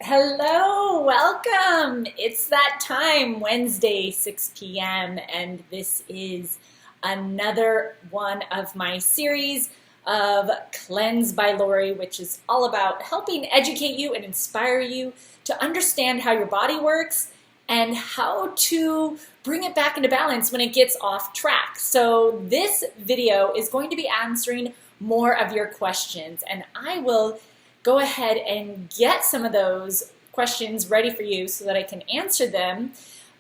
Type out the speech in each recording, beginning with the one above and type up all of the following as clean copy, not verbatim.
Hello, welcome. It's that time, Wednesday, 6 p.m., and this is another one of my series of Cleanse by Lori, which is all about helping educate you and inspire you to understand how your body works and how to bring it back into balance when it gets off track. So this video is going to be answering more of your questions, and I will go ahead and get some of those questions ready for you so that I can answer them.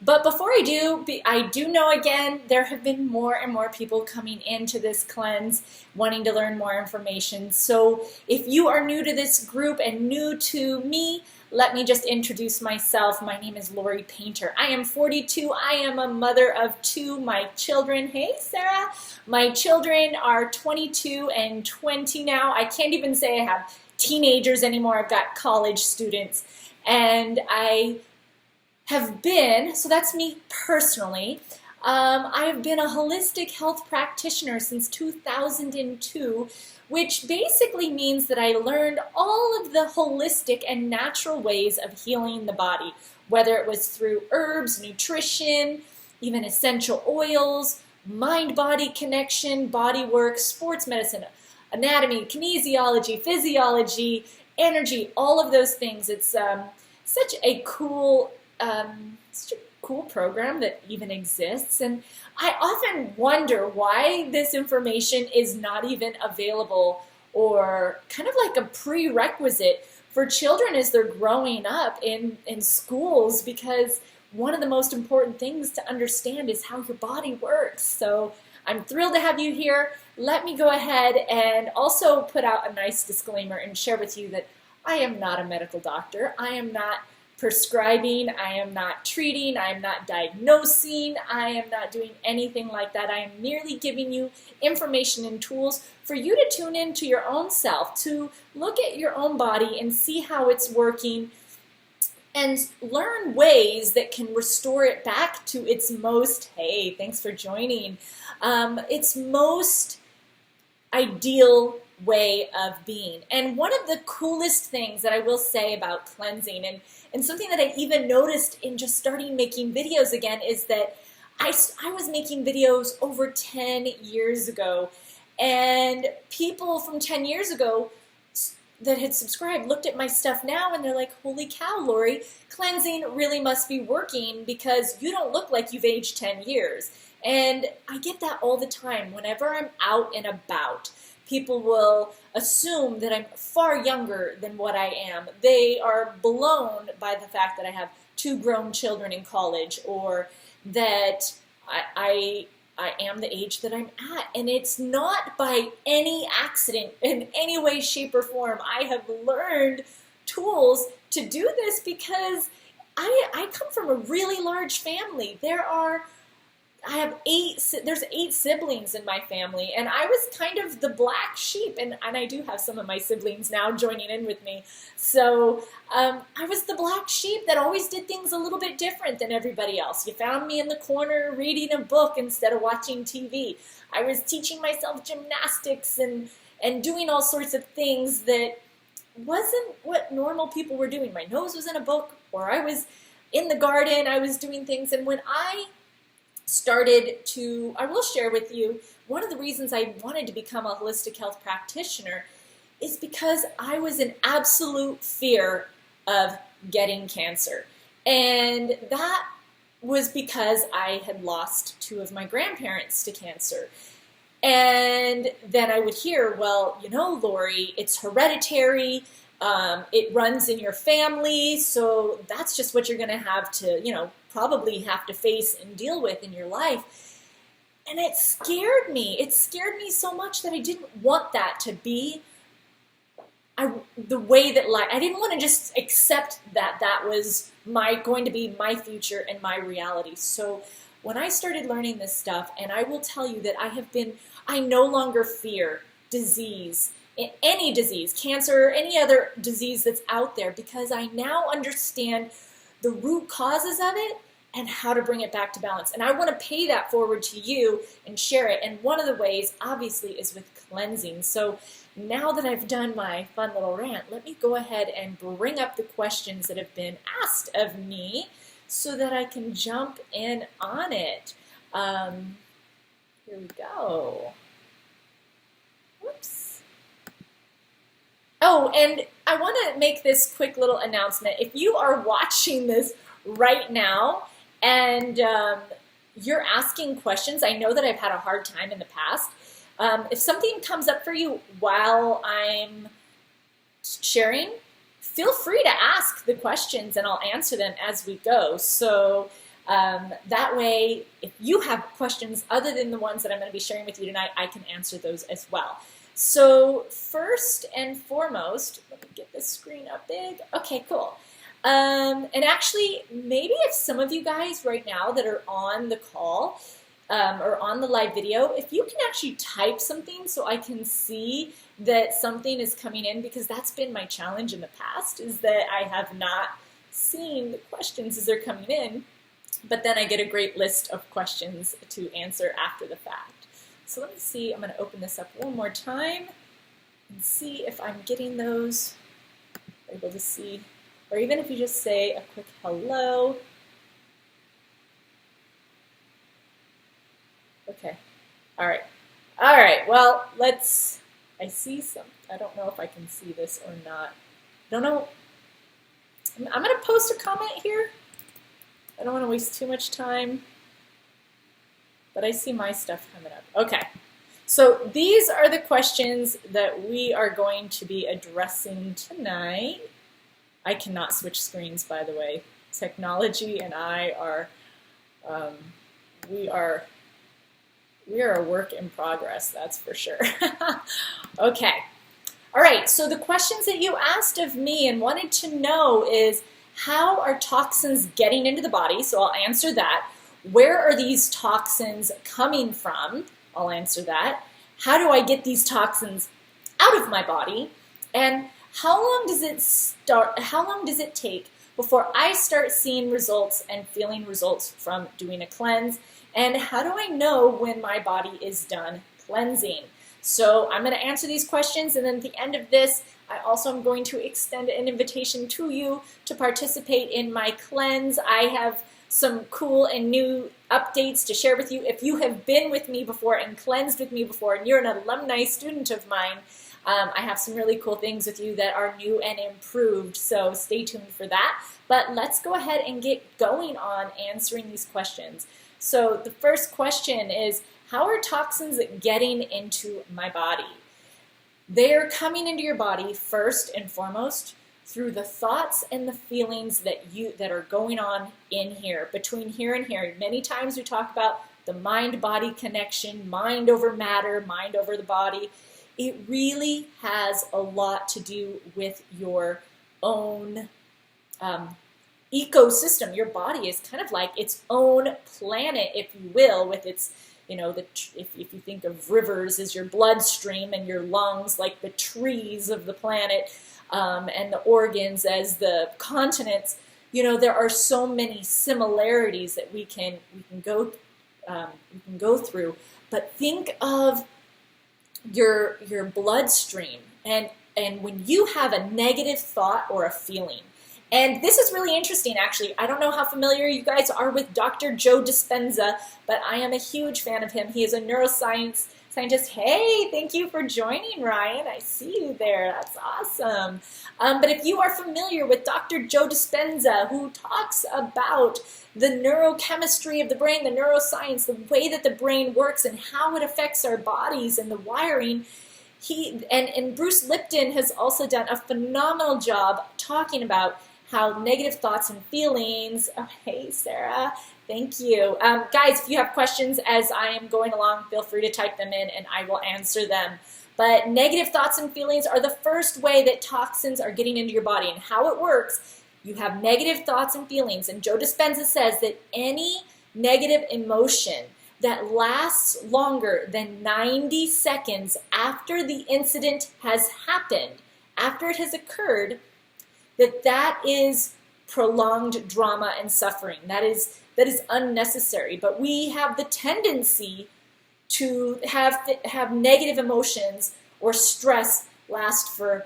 But before I do know, again, there have been more and more people coming into this cleanse wanting to learn more information. So if you are new to this group and new to me, let me just introduce myself. My name is Lori Painter. I am 42. I am a mother of two. My children, hey Sarah, my children are 22 and 20 now. I can't even say I have teenagers anymore. I've got college students, and I have been, so that's me personally, I have been a holistic health practitioner since 2002, which basically means that I learned all of the holistic and natural ways of healing the body, whether it was through herbs, nutrition, even essential oils, mind-body connection, body work, sports medicine, anatomy, kinesiology, physiology, energy, all of those things. It's such a cool program that even exists, and I often wonder why this information is not even available or kind of like a prerequisite for children as they're growing up in schools, because one of the most important things to understand is how your body works. So I'm thrilled to have you here. Let me go ahead and also put out a nice disclaimer and share with you that I am not a medical doctor. I am not prescribing, I am not treating, I am not diagnosing, I am not doing anything like that. I am merely giving you information and tools for you to tune into your own self, to look at your own body and see how it's working and learn ways that can restore it back to its most, hey, thanks for joining, its most ideal way of being. And one of the coolest things that I will say about cleansing, and something that I even noticed in just starting making videos again, is that I was making videos over 10 years ago, and people from 10 years ago that had subscribed looked at my stuff now and they're like, holy cow, Lori, cleansing really must be working because you don't look like you've aged 10 years. And I get that all the time. Whenever I'm out and about, people will assume that I'm far younger than what I am. They are blown by the fact that I have two grown children in college, or that I am the age that I'm at. And it's not by any accident in any way, shape, or form. I have learned tools to do this because I come from a really large family. There's 8 siblings in my family, and I was kind of the black sheep, and I do have some of my siblings now joining in with me. So I was the black sheep that always did things a little bit different than everybody else. You found me in the corner reading a book instead of watching TV. I was teaching myself gymnastics and doing all sorts of things that wasn't what normal people were doing. My nose was in a book, or I was in the garden, I was doing things. And when I will share with you, one of the reasons I wanted to become a holistic health practitioner is because I was in absolute fear of getting cancer. And that was because I had lost 2 of my grandparents to cancer. And then I would hear, well, you know, Lori, it's hereditary, it runs in your family, so that's just what you're going to have to, probably have to face and deal with in your life. And it scared me. It scared me so much that I didn't want that to be the way that life. I didn't want to just accept that was going to be my future and my reality. So when I started learning this stuff, and I will tell you that I no longer fear disease, any disease, cancer, or any other disease that's out there, because I now understand the root causes of it and how to bring it back to balance. And I want to pay that forward to you and share it. And one of the ways, obviously, is with cleansing. So now that I've done my fun little rant, let me go ahead and bring up the questions that have been asked of me so that I can jump in on it. Here we go. Whoops. Oh, and I want to make this quick little announcement. If you are watching this right now and you're asking questions, I know that I've had a hard time in the past. If something comes up for you while I'm sharing, feel free to ask the questions and I'll answer them as we go. So that way, if you have questions other than the ones that I'm going to be sharing with you tonight, I can answer those as well. So first and foremost, let me get this screen up big. Okay, cool. And actually, maybe if some of you guys right now that are on the call or on the live video, if you can actually type something so I can see that something is coming in, because that's been my challenge in the past, is that I have not seen the questions as they're coming in. But then I get a great list of questions to answer after the fact. So let me see, I'm going to open this up one more time and see if I'm getting those, able to see, or even if you just say a quick hello. Okay, all right, well, I see some, I don't know if I can see this or not. I don't know, I'm going to post a comment here. I don't want to waste too much time, but I see my stuff coming up. Okay, so these are the questions that we are going to be addressing tonight. I cannot switch screens, by the way. Technology and I are, we are a work in progress, that's for sure. Okay, all right, so the questions that you asked of me and wanted to know is, how are toxins getting into the body? So I'll answer that. Where are these toxins coming from? I'll answer that. How do I get these toxins out of my body? And how long does it take before I start seeing results and feeling results from doing a cleanse? And how do I know when my body is done cleansing? So I'm going to answer these questions, and then at the end of this, I also am going to extend an invitation to you to participate in my cleanse. I have some cool and new updates to share with you. If you have been with me before and cleansed with me before, and you're an alumni student of mine, I have some really cool things with you that are new and improved, so stay tuned for that. But let's go ahead and get going on answering these questions. So the first question is, how are toxins getting into my body? They're coming into your body first and foremost through the thoughts and the feelings that are going on in here, between here and here. Many times we talk about the mind-body connection, mind over matter, mind over the body. It really has a lot to do with your own ecosystem. Your body is kind of like its own planet, if you will, with its, if you think of rivers as your bloodstream and your lungs like the trees of the planet, and the organs as the continents, there are so many similarities that we can go through. But think of your bloodstream, and when you have a negative thought or a feeling. And this is really interesting, actually. I don't know how familiar you guys are with Dr. Joe Dispenza, but I am a huge fan of him. He is a neuroscience scientist. Hey, thank you for joining, Ryan. I see you there. That's awesome. But if you are familiar with Dr. Joe Dispenza, who talks about the neurochemistry of the brain, the neuroscience, the way that the brain works and how it affects our bodies and the wiring, and Bruce Lipton has also done a phenomenal job talking about how negative thoughts and feelings, oh, hey, Sarah, thank you. Guys, if you have questions as I am going along, feel free to type them in and I will answer them. But negative thoughts and feelings are the first way that toxins are getting into your body. And how it works, you have negative thoughts and feelings. And Joe Dispenza says that any negative emotion that lasts longer than 90 seconds after the incident has happened, after it has occurred, that is prolonged drama and suffering. That is unnecessary. But we have the tendency to have negative emotions or stress last for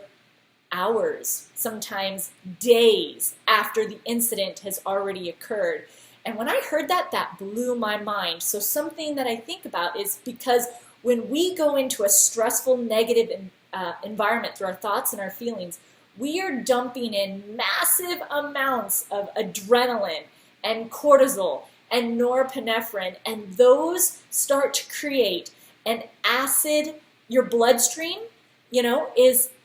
hours, sometimes days after the incident has already occurred. And when I heard that, that blew my mind. So something that I think about is because when we go into a stressful, negative environment through our thoughts and our feelings, we are dumping in massive amounts of adrenaline and cortisol and norepinephrine, and those start to create an acid. Your bloodstream,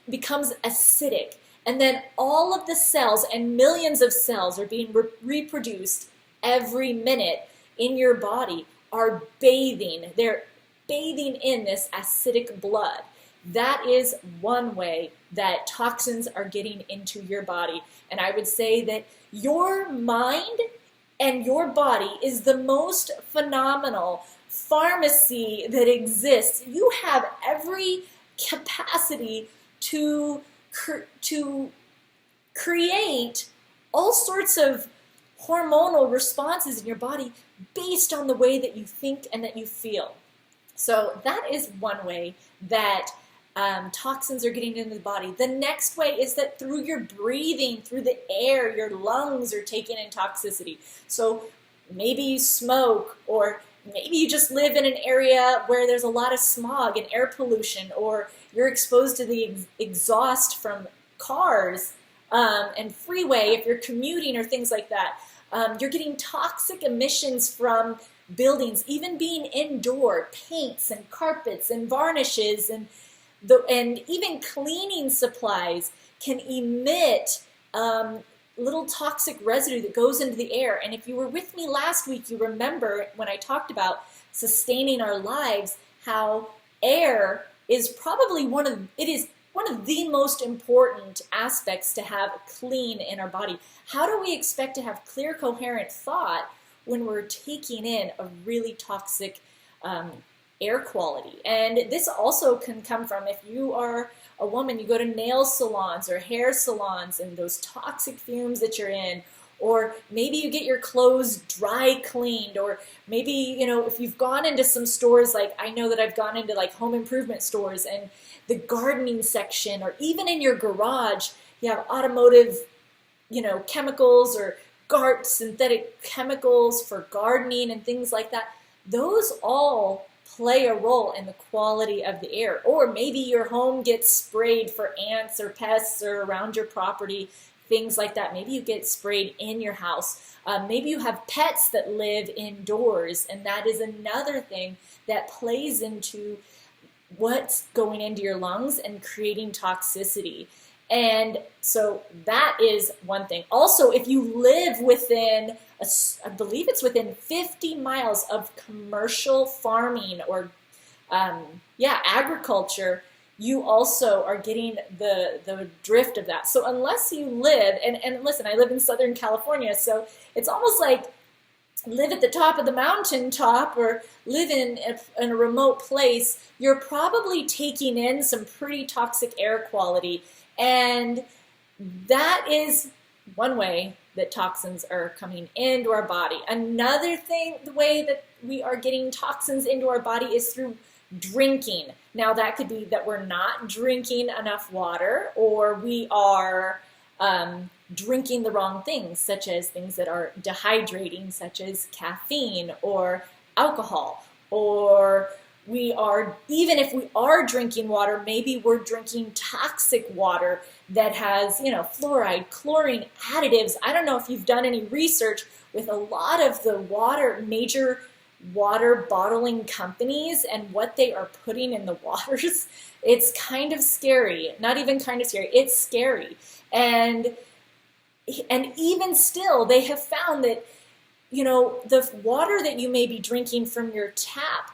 becomes acidic, and then all of the cells, and millions of cells are being reproduced every minute in your body, are bathing. They're bathing in this acidic blood. That is one way that toxins are getting into your body. And I would say that your mind and your body is the most phenomenal pharmacy that exists. You have every capacity to create all sorts of hormonal responses in your body based on the way that you think and that you feel. So that is one way that toxins are getting into the body. The next way is that through your breathing, through the air, your lungs are taking in toxicity. So maybe you smoke, or maybe you just live in an area where there's a lot of smog and air pollution, or you're exposed to the exhaust from cars and freeway if you're commuting or things like that. You're getting toxic emissions from buildings, even being indoor, paints and carpets and varnishes and even cleaning supplies can emit little toxic residue that goes into the air. And if you were with me last week, you remember when I talked about sustaining our lives, how air is probably one of the most important aspects to have clean in our body. How do we expect to have clear, coherent thought when we're taking in a really toxic air quality? And this also can come from, if you are a woman, you go to nail salons or hair salons, and those toxic fumes that you're in, or maybe you get your clothes dry cleaned, or maybe, if you've gone into some stores, like I know that I've gone into like home improvement stores, and the gardening section, or even in your garage, you have automotive, chemicals or synthetic chemicals for gardening and things like that. Those all play a role in the quality of the air. Or maybe your home gets sprayed for ants or pests or around your property, things like that. Maybe you get sprayed in your house. Maybe you have pets that live indoors, and that is another thing that plays into what's going into your lungs and creating toxicity. And so that is one thing. Also, if you live within, I believe it's within 50 miles of commercial farming or agriculture, you also are getting the drift of that. So unless you live, and listen, I live in Southern California, so it's almost like live at the top of the mountaintop or live in a remote place, you're probably taking in some pretty toxic air quality. And that is one way that toxins are coming into our body. Another thing, the way that we are getting toxins into our body is through drinking. Now that could be that we're not drinking enough water, or we are drinking the wrong things, such as things that are dehydrating, such as caffeine or alcohol, or even if we are drinking water, maybe we're drinking toxic water that has, fluoride, chlorine, additives. I don't know if you've done any research with a lot of the major water bottling companies and what they are putting in the waters. It's kind of scary. Not even kind of scary. It's scary. And even still, they have found that, the water that you may be drinking from your tap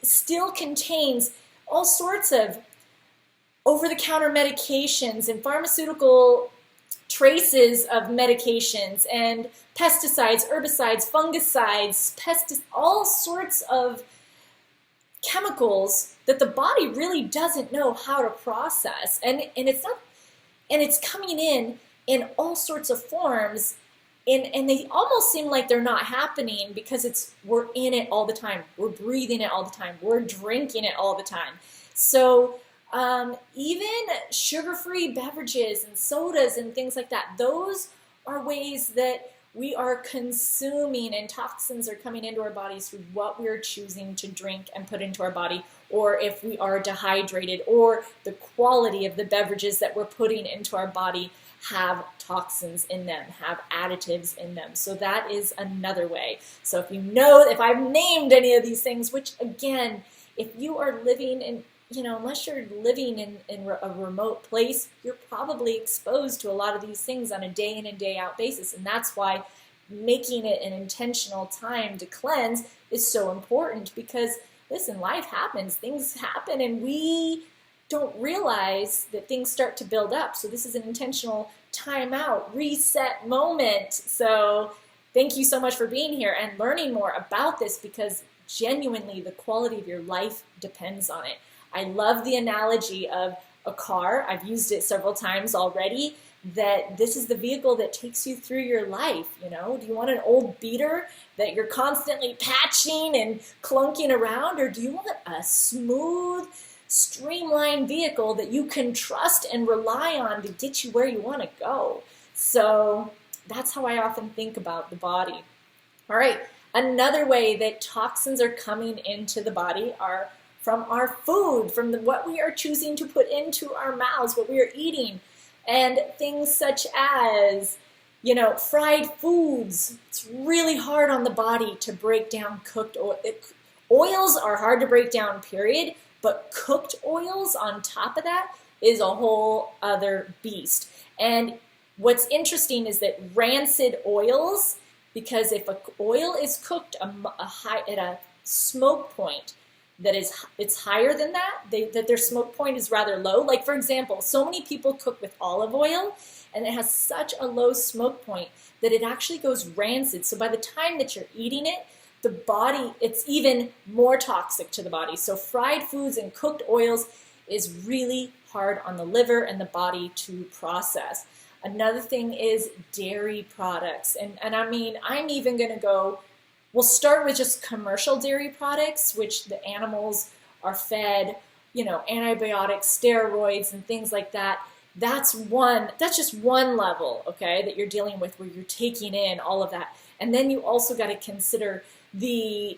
still contains all sorts of over-the-counter medications and pharmaceutical traces of medications and pesticides, herbicides, fungicides, all sorts of chemicals that the body really doesn't know how to process. And it's coming in all sorts of forms and they almost seem like they're not happening because we're in it all the time. We're breathing it all the time. We're drinking it all the time. So even sugar-free beverages and sodas and things like that, those are ways that we are consuming, and toxins are coming into our bodies through what we're choosing to drink and put into our body, or if we are dehydrated, or the quality of the beverages that we're putting into our body have toxins in them, have additives in them. So that is another way. So if I've named any of these things, which again, if you are living in, unless you're living in a remote place, you're probably exposed to a lot of these things on a day in and day out basis. And that's why making it an intentional time to cleanse is so important, because listen, life happens, things happen, and we don't realize that things start to build up. So this is an intentional time out, reset moment. So thank you so much for being here and learning more about this, because genuinely the quality of your life depends on it. I love the analogy of a car. I've used it several times already, that this is the vehicle that takes you through your life. Do you want an old beater that you're constantly patching and clunking around, or do you want a smooth, streamlined vehicle that you can trust and rely on to get you where you want to go? So that's how I often think about the body. All right, another way that toxins are coming into the body are from our food, from what we are choosing to put into our mouths, what we are eating, and things such as, fried foods. It's really hard on the body to break down cooked oil. Oils are hard to break down, period, but cooked oils on top of that is a whole other beast. And what's interesting is that rancid oils, because if an oil is cooked at a smoke point, it's higher than that their smoke point is rather low. Like, for example, so many people cook with olive oil, and it has such a low smoke point that it actually goes rancid. So by the time that you're eating it, the body, it's even more toxic to the body. So fried foods and cooked oils is really hard on the liver and the body to process. Another thing is dairy products. And I mean, I'm even going to go, we'll start with just commercial dairy products, which the animals are fed, antibiotics, steroids, and things like that. That's just one level, okay, that you're dealing with, where you're taking in all of that. And then you also got to consider the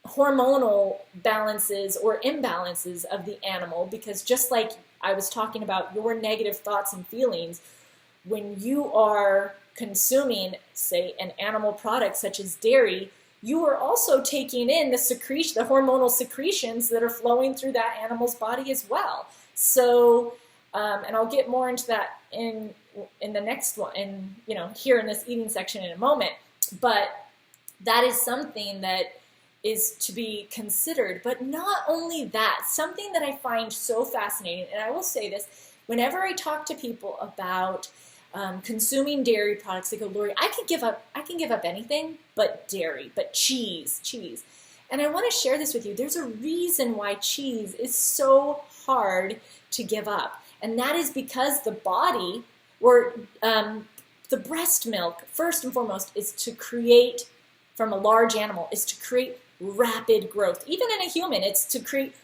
hormonal balances or imbalances of the animal, because just like I was talking about your negative thoughts and feelings, when you are consuming, say, an animal product such as dairy, you are also taking in the hormonal secretions that are flowing through that animal's body as well. So, and I'll get more into that in the next one, here in this eating section in a moment. But that is something that is to be considered. But not only that, something that I find so fascinating, and I will say this, whenever I talk to people about consuming dairy products, they go, Lori, I can give up anything but dairy, but cheese. And I want to share this with you. There's a reason why cheese is so hard to give up. And that is because the body, or the breast milk, first and foremost, is to create, from a large animal, is to create rapid growth. Even in a human, it's to create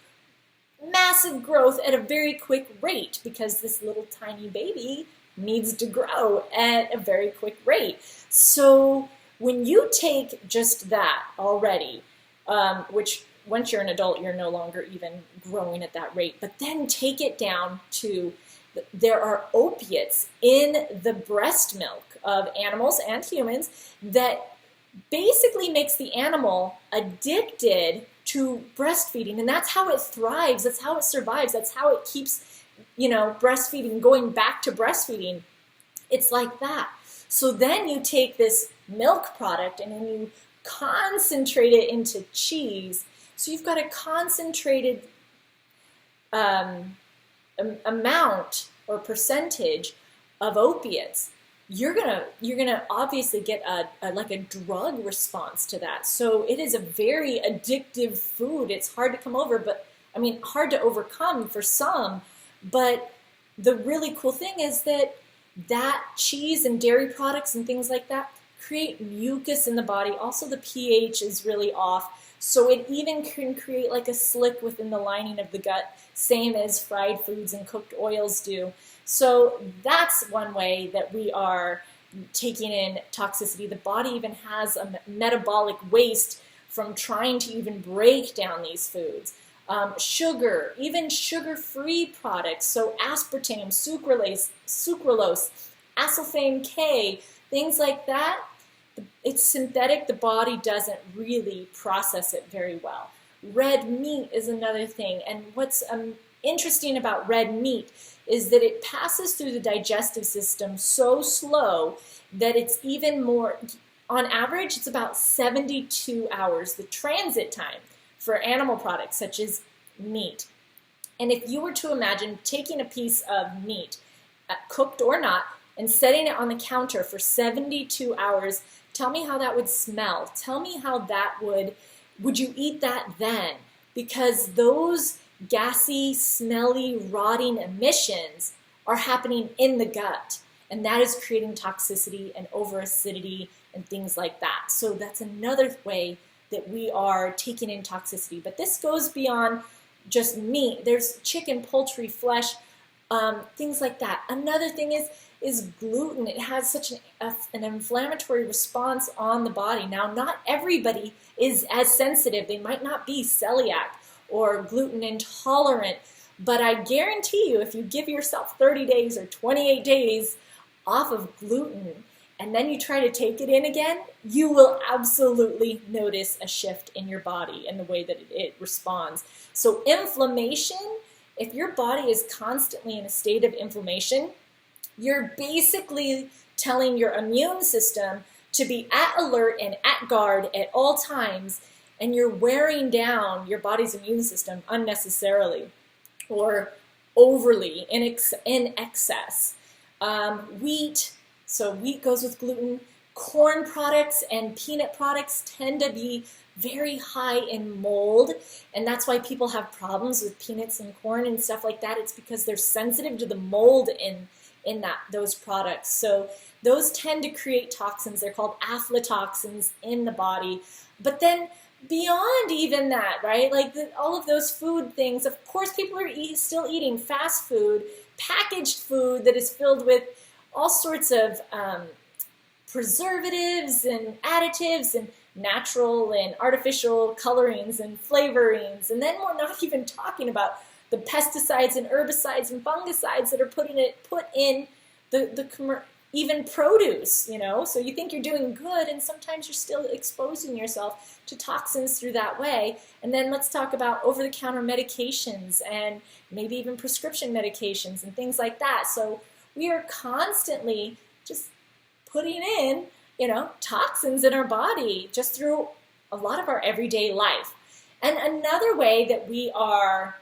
massive growth at a very quick rate, because this little tiny baby needs to grow at a very quick rate. So when you take just that already, which once you're an adult, you're no longer even growing at that rate, but then take it down to, there are opiates in the breast milk of animals and humans that basically makes the animal addicted to breastfeeding, and that's how it thrives, that's how it survives, that's how it keeps, breastfeeding, going back to breastfeeding. It's like that. So then you take this milk product and then you concentrate it into cheese. So you've got a concentrated amount or percentage of opiates. You're gonna obviously get a drug response to that. So it is a very addictive food. It's hard to come over, hard to overcome for some. But the really cool thing is that that cheese and dairy products and things like that create mucus in the body. Also, the pH is really off, so it even can create like a slick within the lining of the gut, same as fried foods and cooked oils do. So that's one way that we are taking in toxicity. The body even has a metabolic waste from trying to even break down these foods. Sugar, even sugar-free products, so aspartame, sucralose, acesulfame K, things like that, it's synthetic. The body doesn't really process it very well. Red meat is another thing, and what's interesting about red meat is that it passes through the digestive system so slow that it's even more, on average, it's about 72 hours, the transit time for animal products such as meat. And if you were to imagine taking a piece of meat, cooked or not, and setting it on the counter for 72 hours, tell me how that would smell. Tell me how that would you eat that then? Because those gassy, smelly, rotting emissions are happening in the gut, and that is creating toxicity and overacidity and things like that. So that's another way that we are taking in toxicity. But this goes beyond just meat. There's chicken, poultry, flesh, things like that. Another thing is gluten. It has such an inflammatory response on the body. Now, not everybody is as sensitive. They might not be celiac or gluten intolerant, but I guarantee you, if you give yourself 30 days or 28 days off of gluten, and then you try to take it in again, you will absolutely notice a shift in your body and the way that it responds. So inflammation, if your body is constantly in a state of inflammation, you're basically telling your immune system to be at alert and at guard at all times, and you're wearing down your body's immune system unnecessarily or overly in excess. Wheat, so wheat goes with gluten. Corn products and peanut products tend to be very high in mold, and that's why people have problems with peanuts and corn and stuff like that. It's because they're sensitive to the mold in those products. So those tend to create toxins. They're called aflatoxins in the body. But then beyond even that, right, like all of those food things, of course people are still eating fast food, packaged food that is filled with all sorts of preservatives and additives and natural and artificial colorings and flavorings. And then we're not even talking about the pesticides and herbicides and fungicides that are put in even produce, you know. So you think you're doing good, and sometimes you're still exposing yourself to toxins through that way. And then let's talk about over-the-counter medications and maybe even prescription medications and things like that. So we are constantly just putting in, you know, toxins in our body just through a lot of our everyday life. And another way that we are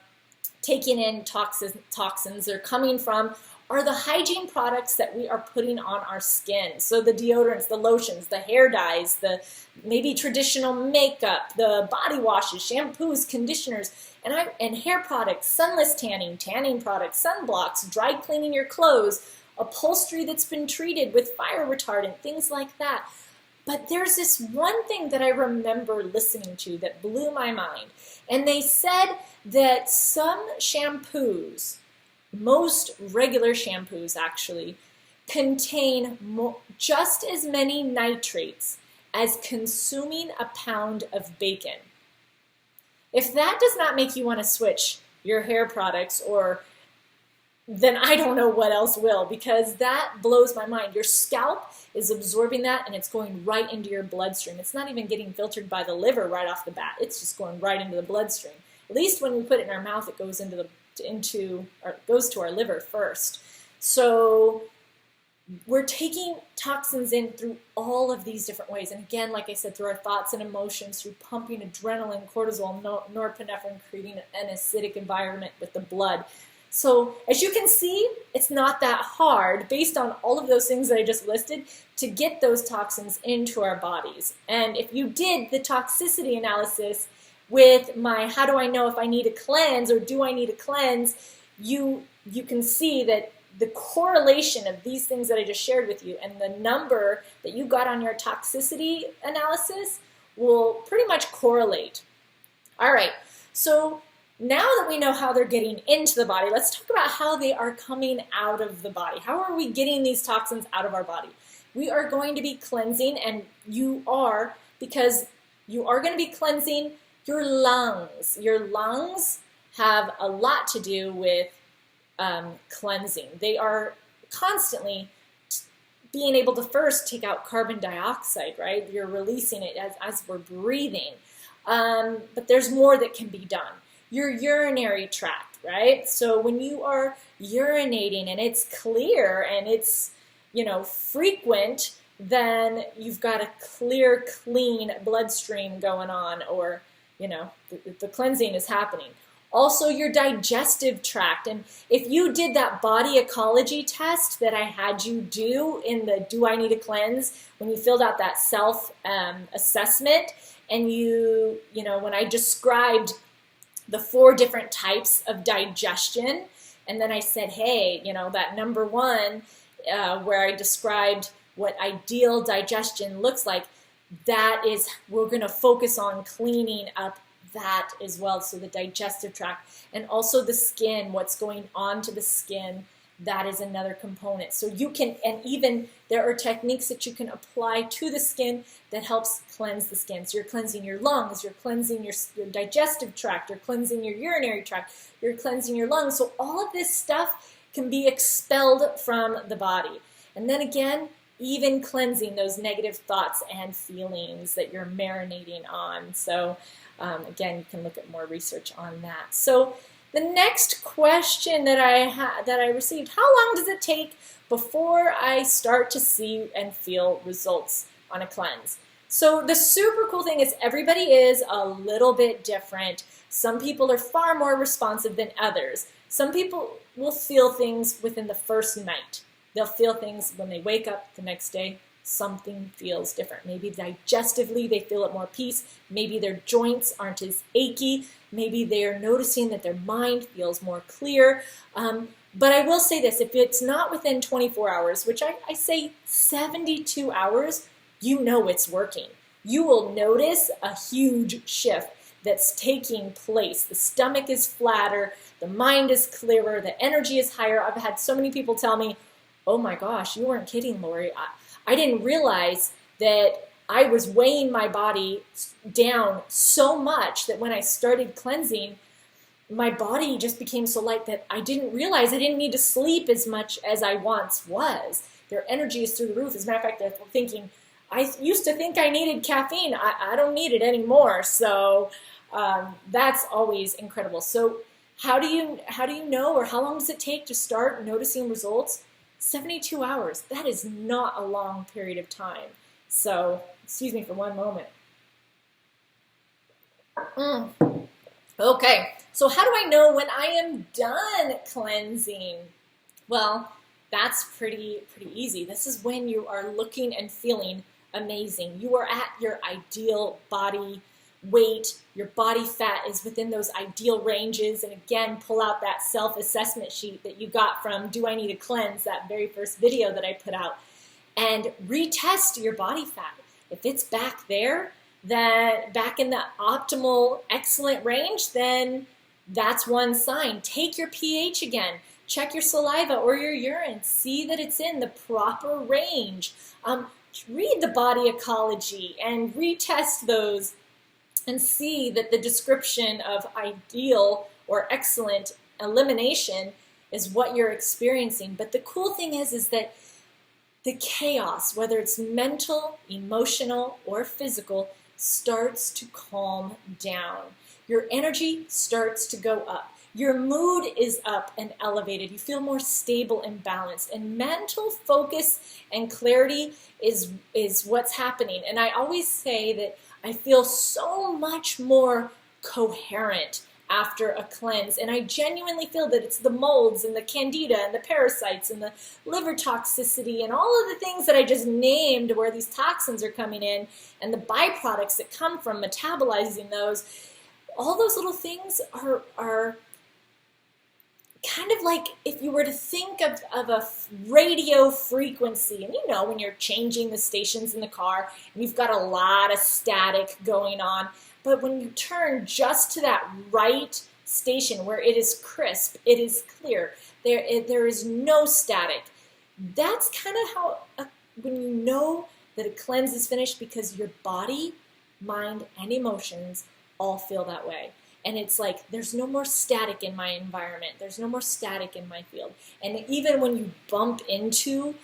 taking in toxins are coming from are the hygiene products that we are putting on our skin. So the deodorants, the lotions, the hair dyes, the maybe traditional makeup, the body washes, shampoos, conditioners, and hair products, sunless tanning products, sunblocks, dry cleaning your clothes, upholstery that's been treated with fire retardant, things like that. But there's this one thing that I remember listening to that blew my mind. And they said that some shampoos, most regular shampoos actually, contain just as many nitrates as consuming a pound of bacon. If that does not make you want to switch your hair products, then I don't know what else will, because that blows my mind. Your scalp is absorbing that, and it's going right into your bloodstream. It's not even getting filtered by the liver right off the bat. It's just going right into the bloodstream. At least when we put it in our mouth, it goes goes to our liver first. So we're taking toxins in through all of these different ways. And again, like I said, through our thoughts and emotions, through pumping adrenaline, cortisol, norepinephrine, creating an acidic environment with the blood. So as you can see, it's not that hard, based on all of those things that I just listed, to get those toxins into our bodies. And if you did the toxicity analysis with my how do I know if I need a cleanse or do I need a cleanse, you can see that the correlation of these things that I just shared with you and the number that you got on your toxicity analysis will pretty much correlate. All right, so now that we know how they're getting into the body, let's talk about how they are coming out of the body. How are we getting these toxins out of our body? We are going to be cleansing, and because you are going to be cleansing your lungs. Your lungs have a lot to do with cleansing. They are constantly being able to first take out carbon dioxide, right? You're releasing it as we're breathing. But there's more that can be done. Your urinary tract, right? So when you are urinating and it's clear and it's, frequent, then you've got a clear, clean bloodstream going on, or, the cleansing is happening. Also, your digestive tract. And if you did that body ecology test that I had you do in the Do I Need a Cleanse, when you filled out that self-assessment, and when I described the 4 different types of digestion, and then I said, hey, that number 1, where I described what ideal digestion looks like, we're going to focus on cleaning up that as well. So the digestive tract, and also the skin, what's going on to the skin, that is another component. So you can, and even there are techniques that you can apply to the skin that helps cleanse the skin. So you're cleansing your lungs, you're cleansing your digestive tract, you're cleansing your urinary tract, you're cleansing your lungs. So all of this stuff can be expelled from the body. And then again, even cleansing those negative thoughts and feelings that you're marinating on. So again, you can look at more research on that. So the next question that I received, how long does it take before I start to see and feel results on a cleanse? So the super cool thing is everybody is a little bit different. Some people are far more responsive than others. Some people will feel things within the first night. They'll feel things when they wake up the next day. Something feels different. Maybe digestively they feel at more peace. Maybe their joints aren't as achy. Maybe they're noticing that their mind feels more clear. But I will say this, if it's not within 24 hours, which I say 72 hours, it's working. You will notice a huge shift that's taking place. The stomach is flatter, the mind is clearer, the energy is higher. I've had so many people tell me, oh my gosh, you weren't kidding, Lori. I didn't realize that I was weighing my body down so much that when I started cleansing, my body just became so light that I didn't realize I didn't need to sleep as much as I once was. Their energy is through the roof. As a matter of fact, they're thinking, I used to think I needed caffeine. I don't need it anymore. So that's always incredible. So how do you know, or how long does it take to start noticing results? 72 hours. That is not a long period of time. So, excuse me for one moment. Okay, so how do I know when I am done cleansing? Well, that's pretty easy. This is when you are looking and feeling amazing. You are at your ideal body weight. Your body fat is within those ideal ranges. And again, pull out that self-assessment sheet that you got from Do I Need a Cleanse, that very first video that I put out, and retest your body fat. If it's back there, back in the optimal, excellent range, then that's one sign. Take your pH again. Check your saliva or your urine. See that it's in the proper range. Read the body ecology and retest those and see that the description of ideal or excellent elimination is what you're experiencing. But the cool thing is that the chaos, whether it's mental, emotional, or physical, starts to calm down. Your energy starts to go up. Your mood is up and elevated. You feel more stable and balanced. And mental focus and clarity is what's happening. And I always say that I feel so much more coherent after a cleanse. And I genuinely feel that it's the molds and the candida and the parasites and the liver toxicity and all of the things that I just named where these toxins are coming in and the byproducts that come from metabolizing those. All those little things are kind of like if you were to think of a radio frequency, and you know when you're changing the stations in the car and you've got a lot of static going on, but when you turn just to that right station where it is crisp, it is clear, there is no static. That's kind of how when you know that a cleanse is finished, because your body, mind, and emotions all feel that way. And it's like, there's no more static in my environment. There's no more static in my field. And even when you bump into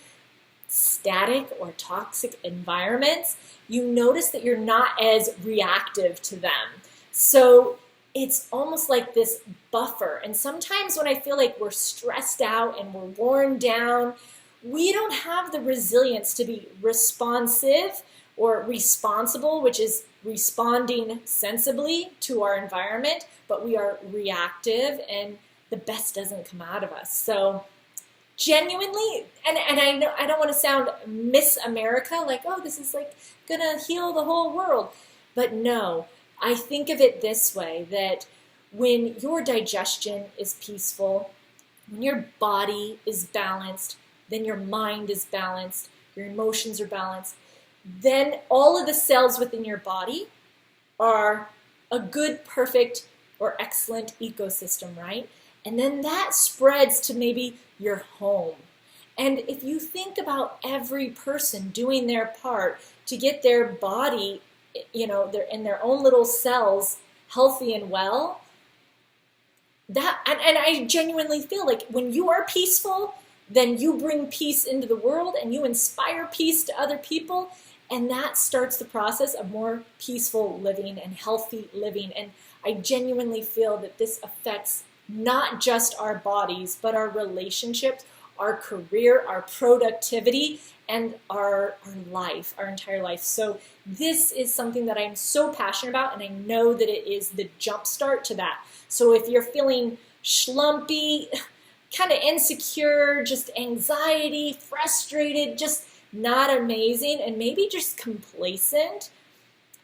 static or toxic environments, you notice that you're not as reactive to them. So it's almost like this buffer. And sometimes when I feel like we're stressed out and we're worn down, we don't have the resilience to be responsive or responsible, which is responding sensibly to our environment, but we are reactive and the best doesn't come out of us. So genuinely, and I know I don't want to sound Miss America, like, oh, this is like gonna heal the whole world. But no, I think of it this way, that when your digestion is peaceful, when your body is balanced, then your mind is balanced, your emotions are balanced, then all of the cells within your body are a good, perfect, or excellent ecosystem, right? And then that spreads to maybe your home. And if you think about every person doing their part to get their body, you know, in their own little cells healthy and well, that, and I genuinely feel like when you are peaceful, then you bring peace into the world and you inspire peace to other people. And that starts the process of more peaceful living and healthy living. And I genuinely feel that this affects not just our bodies, but our relationships, our career, our productivity, and our life, our entire life. So this is something that I'm so passionate about, and I know that it is the jump start to that. So if you're feeling schlumpy, kind of insecure, just anxiety, frustrated, just not amazing, and maybe just complacent,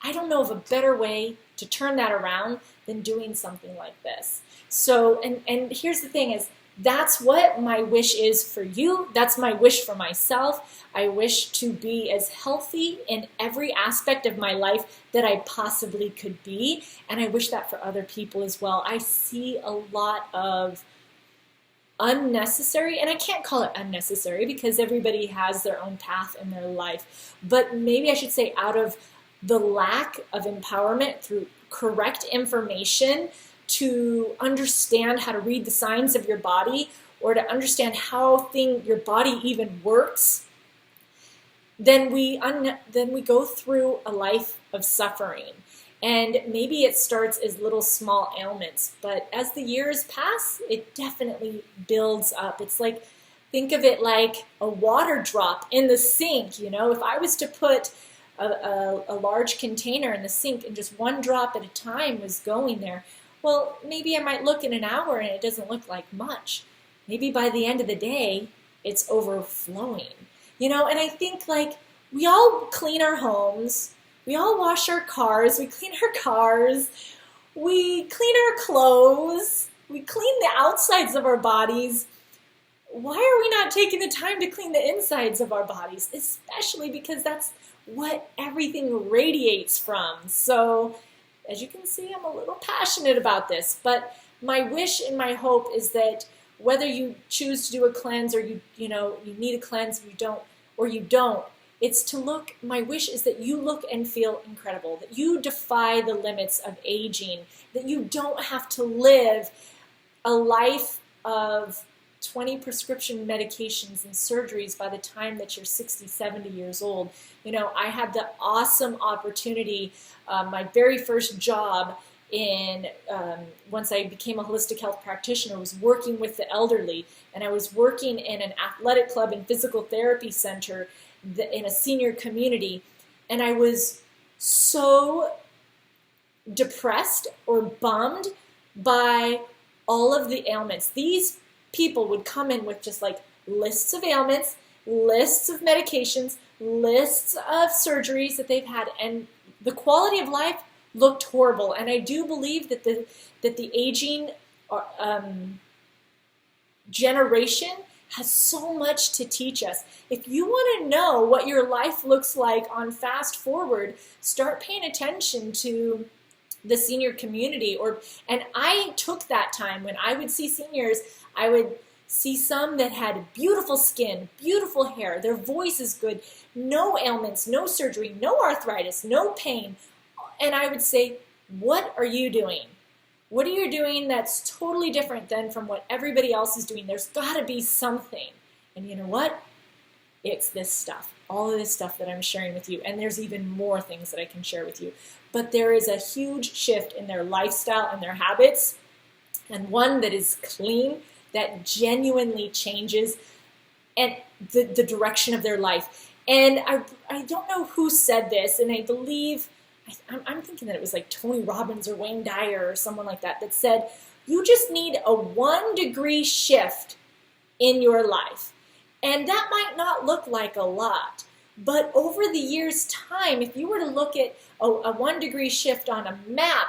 I don't know of a better way to turn that around than doing something like this. So, and here's the thing is, that's what my wish is for you. That's my wish for myself. I wish to be as healthy in every aspect of my life that I possibly could be, and I wish that for other people as well. I see a lot of unnecessary, and I can't call it unnecessary because everybody has their own path in their life, but maybe I should say out of the lack of empowerment through correct information to understand how to read the signs of your body or to understand how your body even works, then we go through a life of suffering. And maybe it starts as little small ailments, but as the years pass, it definitely builds up. It's like, think of it like a water drop in the sink. You know, if I was to put a large container in the sink and just one drop at a time was going there, well, maybe I might look in an hour and it doesn't look like much. Maybe by the end of the day, it's overflowing. You know, and I think like we all clean our homes. We all wash our cars, we clean our cars, we clean our clothes, we clean the outsides of our bodies. Why are we not taking the time to clean the insides of our bodies? Especially because that's what everything radiates from. So, as you can see, I'm a little passionate about this, but my wish and my hope is that whether you choose to do a cleanse or you need a cleanse, you don't, it's to look, my wish is that you look and feel incredible, that you defy the limits of aging, that you don't have to live a life of 20 prescription medications and surgeries by the time that you're 60, 70 years old. You know, I had the awesome opportunity, my very first job once I became a holistic health practitioner, was working with the elderly, and I was working in an athletic club and physical therapy center in a senior community, and I was so depressed or bummed by all of the ailments. These people would come in with just like lists of ailments, lists of medications, lists of surgeries that they've had, and the quality of life looked horrible. And I do believe that the aging generation has so much to teach us. If you want to know what your life looks like on fast forward, start paying attention to the senior community. And I took that time when I would see seniors. I would see some that had beautiful skin, beautiful hair, their voice is good, no ailments, no surgery, no arthritis, no pain. And I would say, what are you doing? What are you doing that's totally different than from what everybody else is doing? There's got to be something. And you know what? It's this stuff, all of this stuff that I'm sharing with you. And there's even more things that I can share with you. But there is a huge shift in their lifestyle and their habits, and one that is clean, that genuinely changes and the direction of their life. And I don't know who said this, and I believe, I'm thinking that it was like Tony Robbins or Wayne Dyer or someone like that, that said, you just need a 1 degree shift in your life. And that might not look like a lot, but over the years' time, if you were to look at a 1 degree shift on a map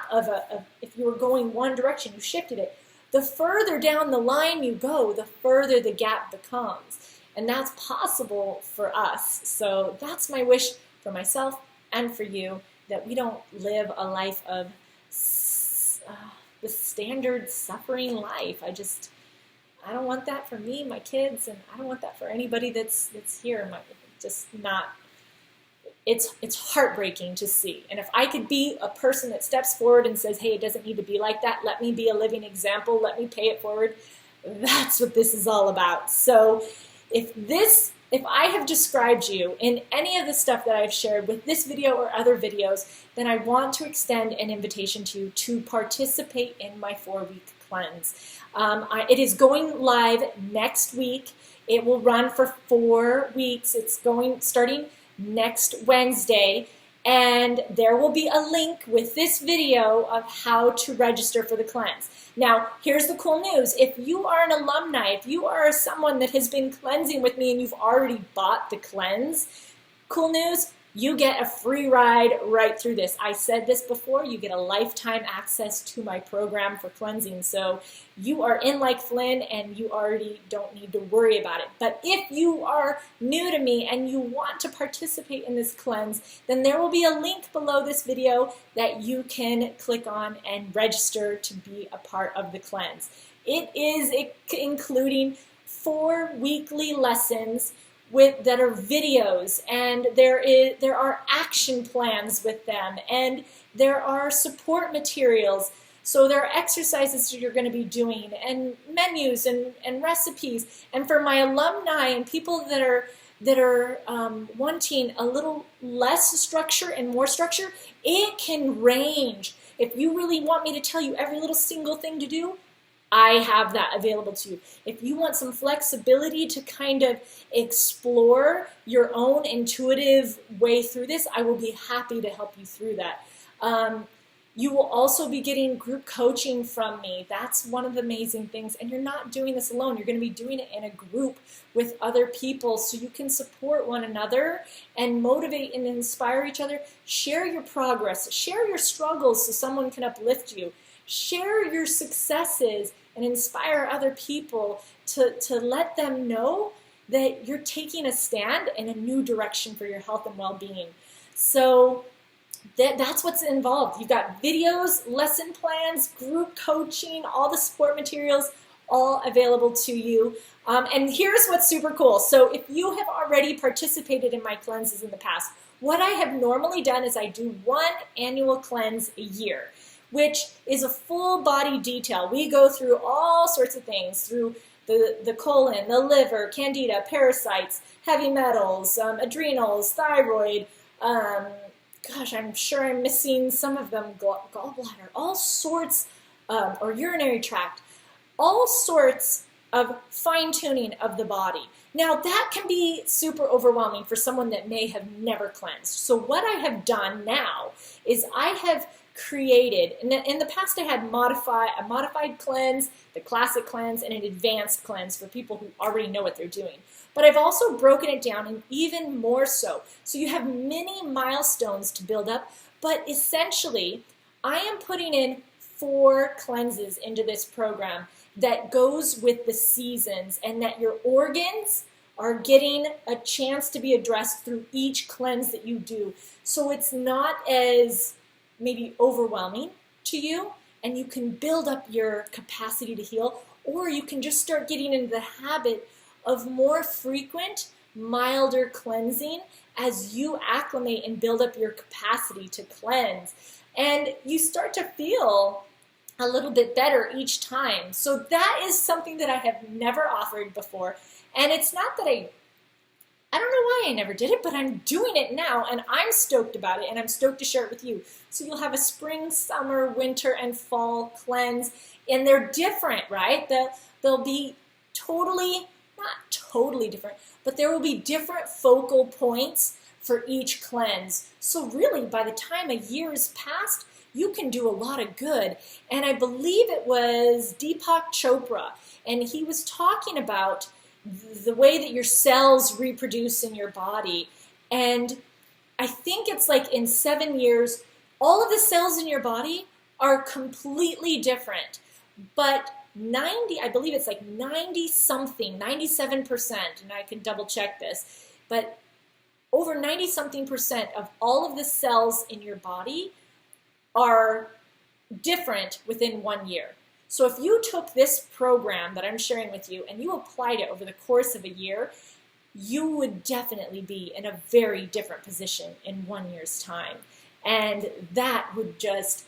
if you were going one direction, you shifted it, the further down the line you go, the further the gap becomes. And that's possible for us. So that's my wish for myself and for you, that we don't live a life of the standard suffering life. I don't want that for me, my kids, and I don't want that for anybody that's here. It's heartbreaking to see. And if I could be a person that steps forward and says, hey, it doesn't need to be like that, let me be a living example, let me pay it forward, that's what this is all about. So if I have described you in any of the stuff that I've shared with this video or other videos, then I want to extend an invitation to you to participate in my 4-week cleanse. It is going live next week. It will run for 4 weeks. It's starting next Wednesday, and there will be a link with this video of how to register for the cleanse. Now, here's the cool news. If you are an alumni, if you are someone that has been cleansing with me and you've already bought the cleanse, cool news, you get a free ride right through this. I said this before, you get a lifetime access to my program for cleansing. So you are in like Flynn and you already don't need to worry about it. But if you are new to me and you want to participate in this cleanse, then there will be a link below this video that you can click on and register to be a part of the cleanse. It is including 4 weekly lessons that are videos, and there are action plans with them, and there are support materials. So there are exercises that you're going to be doing, and menus and recipes. And for my alumni and people that are wanting a little less structure and more structure, it can range. If you really want me to tell you every little single thing to do, I have that available to you. If you want some flexibility to kind of explore your own intuitive way through this, I will be happy to help you through that. You will also be getting group coaching from me. That's one of the amazing things. And you're not doing this alone. You're going to be doing it in a group with other people so you can support one another and motivate and inspire each other. Share your progress. Share your struggles so someone can uplift you. Share your successes and inspire other people to let them know that you're taking a stand in a new direction for your health and well-being. So that's what's involved. You've got videos, lesson plans, group coaching, all the support materials, all available to you. And here's what's super cool. So if you have already participated in my cleanses in the past, what I have normally done is I do 1 annual cleanse a year, which is a full body detail. We go through all sorts of things, through the colon, the liver, candida, parasites, heavy metals, adrenals, thyroid, gosh, I'm sure I'm missing some of them, gallbladder, all sorts, or urinary tract, all sorts of fine-tuning of the body. Now, that can be super overwhelming for someone that may have never cleansed. So what I have done now is I have created, in the past I had a modified cleanse, the classic cleanse, and an advanced cleanse for people who already know what they're doing. But I've also broken it down, and even more so. So you have many milestones to build up, but essentially I am putting in 4 cleanses into this program that goes with the seasons, and that your organs are getting a chance to be addressed through each cleanse that you do. So it's not as maybe overwhelming to you, and you can build up your capacity to heal, or you can just start getting into the habit of more frequent, milder cleansing as you acclimate and build up your capacity to cleanse. And you start to feel a little bit better each time. So that is something that I have never offered before. And it's not that I don't know why I never did it, but I'm doing it now, and I'm stoked about it, and I'm stoked to share it with you. So you'll have a spring, summer, winter, and fall cleanse, and they're different, right? They'll be not totally different, but there will be different focal points for each cleanse. So really, by the time a year is passed, you can do a lot of good. And I believe it was Deepak Chopra, and he was talking about the way that your cells reproduce in your body. And I think it's like in 7 years, all of the cells in your body are completely different. But I believe it's like 90-something, 97%, and I can double check this, but over 90-something% of all of the cells in your body are different within 1 year. So if you took this program that I'm sharing with you and you applied it over the course of a year, you would definitely be in a very different position in 1 year's time. And that would just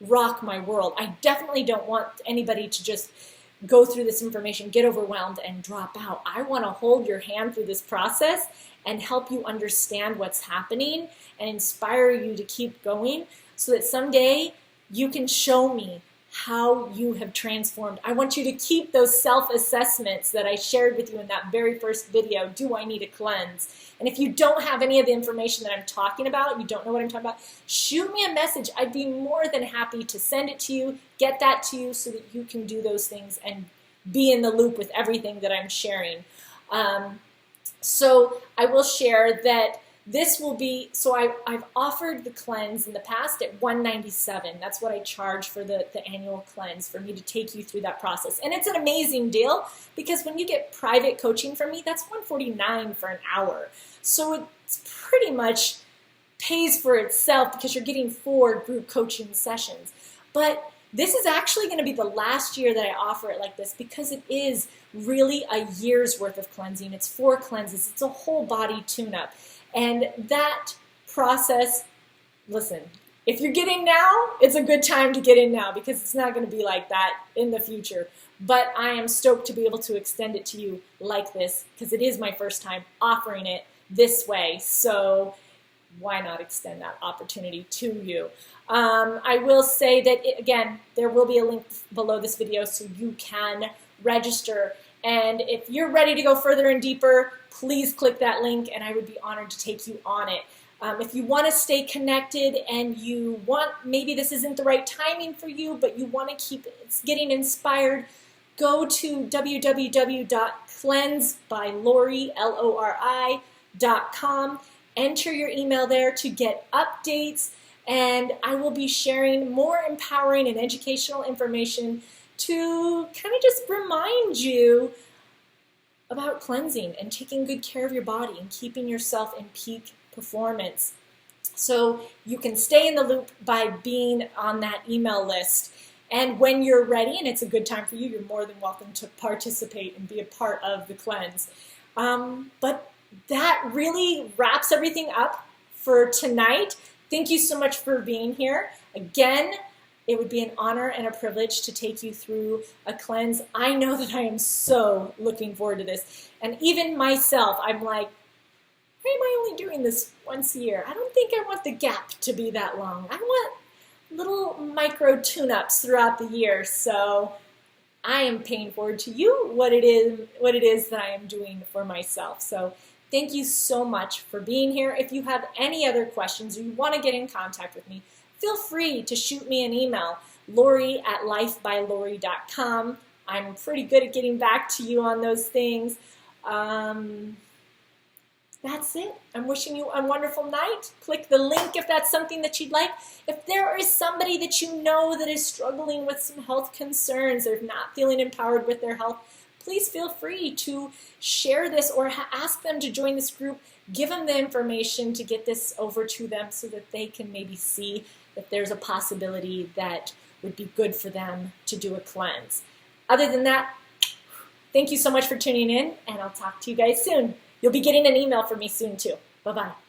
rock my world. I definitely don't want anybody to just go through this information, get overwhelmed, and drop out. I want to hold your hand through this process and help you understand what's happening and inspire you to keep going so that someday you can show me how you have transformed. I want you to keep those self-assessments that I shared with you in that very first video. Do I need a cleanse? And if you don't have any of the information that I'm talking about, you don't know what I'm talking about, shoot me a message. I'd be more than happy to send it to you, get that to you so that you can do those things and be in the loop with everything that I'm sharing. So I will share that this will be, so I've offered the cleanse in the past at $197. That's what I charge for the annual cleanse, for me to take you through that process. And it's an amazing deal because when you get private coaching from me, that's $149 for an hour. So it's pretty much pays for itself because you're getting 4 group coaching sessions. But this is actually going to be the last year that I offer it like this because it is really a year's worth of cleansing. It's 4 cleanses. It's a whole body tune-up. And that process, listen, if you're getting now, it's a good time to get in now because it's not going to be like that in the future. But I am stoked to be able to extend it to you like this because it is my first time offering it this way. So why not extend that opportunity to you? I will say that, again, there will be a link below this video so you can register. And if you're ready to go further and deeper, please click that link and I would be honored to take you on it. If you want to stay connected and you want, maybe this isn't the right timing for you, but you want to keep getting inspired, go to www.cleansebyLori.com. Enter your email there to get updates, and I will be sharing more empowering and educational information to kind of just remind you about cleansing and taking good care of your body and keeping yourself in peak performance. So you can stay in the loop by being on that email list. And when you're ready and it's a good time for you, you're more than welcome to participate and be a part of the cleanse. But that really wraps everything up for tonight. Thank you so much for being here. Again, it would be an honor and a privilege to take you through a cleanse. I know that I am so looking forward to this. And even myself, I'm like, why am I only doing this once a year? I don't think I want the gap to be that long. I want little micro tune-ups throughout the year. So I am paying forward to you what it is that I am doing for myself. So thank you so much for being here. If you have any other questions or you want to get in contact with me, feel free to shoot me an email, Lori@LifebyLori.com. I'm pretty good at getting back to you on those things. That's it. I'm wishing you a wonderful night. Click the link if that's something that you'd like. If there is somebody that you know that is struggling with some health concerns or not feeling empowered with their health, please feel free to share this or ask them to join this group. Give them the information to get this over to them so that they can maybe see if there's a possibility that would be good for them to do a cleanse. Other than that, thank you so much for tuning in, and I'll talk to you guys soon. You'll be getting an email from me soon too. Bye-bye.